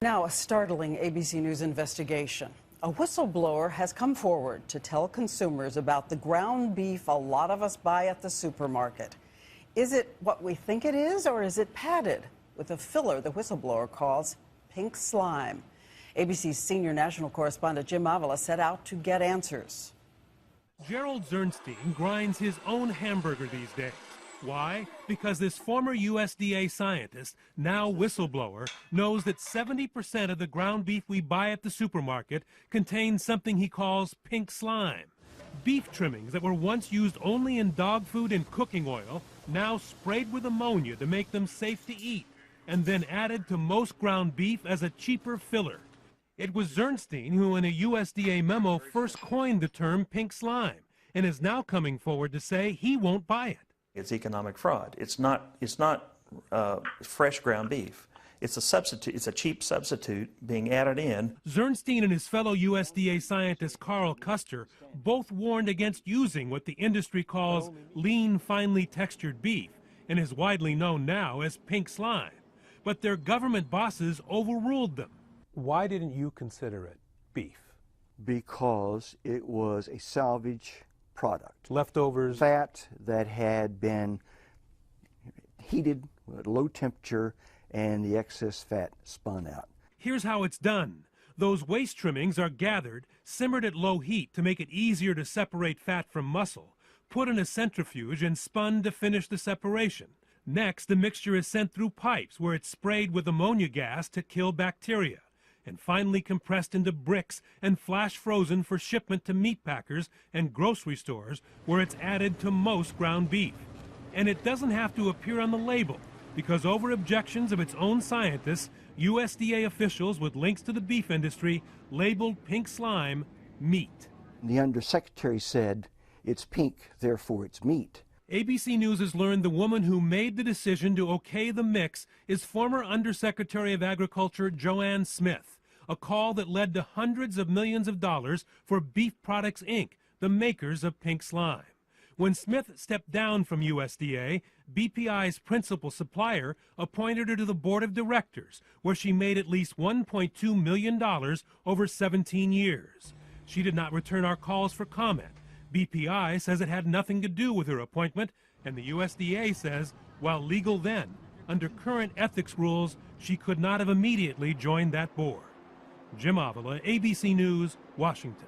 Now, a startling ABC News investigation. A whistleblower has come forward to tell consumers about the ground beef a lot of us buy at the supermarket. Is it what we think it is, or is it padded with a filler the whistleblower calls pink slime? ABC's senior national correspondent Jim Avila set out to get answers. Gerald Zernstein grinds his own hamburger these days. Why? Because this former USDA scientist, now whistleblower, knows that 70% of the ground beef we buy at the supermarket contains something he calls pink slime. Beef trimmings that were once used only in dog food and cooking oil, now sprayed with ammonia to make them safe to eat, and then added to most ground beef as a cheaper filler. It was Zernstein who in a USDA memo first coined the term pink slime, and is now coming forward to say he won't buy it. It's economic fraud. It's not fresh ground beef. It's a substitute. It's a cheap substitute being added in. Zernstein and his fellow USDA scientist Carl Custer both warned against using what the industry calls lean, finely textured beef and is widely known now as pink slime. But their government bosses overruled them. Why didn't you consider it beef? Because it was a salvage product. Leftovers? Fat that had been heated at low temperature and the excess fat spun out. Here's how it's done. Those waste trimmings are gathered, simmered at low heat to make it easier to separate fat from muscle, put in a centrifuge and spun to finish the separation. Next, the mixture is sent through pipes where it's sprayed with ammonia gas to kill bacteria, and finally compressed into bricks and flash frozen for shipment to meat packers and grocery stores where it's added to most ground beef. And it doesn't have to appear on the label because over objections of its own scientists, USDA officials with links to the beef industry labeled pink slime meat. The undersecretary said, "It's pink, therefore it's meat." ABC News has learned the woman who made the decision to okay the mix is former Undersecretary of Agriculture Joanne Smith. A call that led to hundreds of millions of dollars for Beef Products, Inc., the makers of pink slime. When Smith stepped down from USDA, BPI's principal supplier appointed her to the board of directors, where she made at least $1.2 million over 17 years. She did not return our calls for comment. BPI says it had nothing to do with her appointment, and the USDA says, while legal then, under current ethics rules, she could not have immediately joined that board. Jim Avila, ABC News, Washington.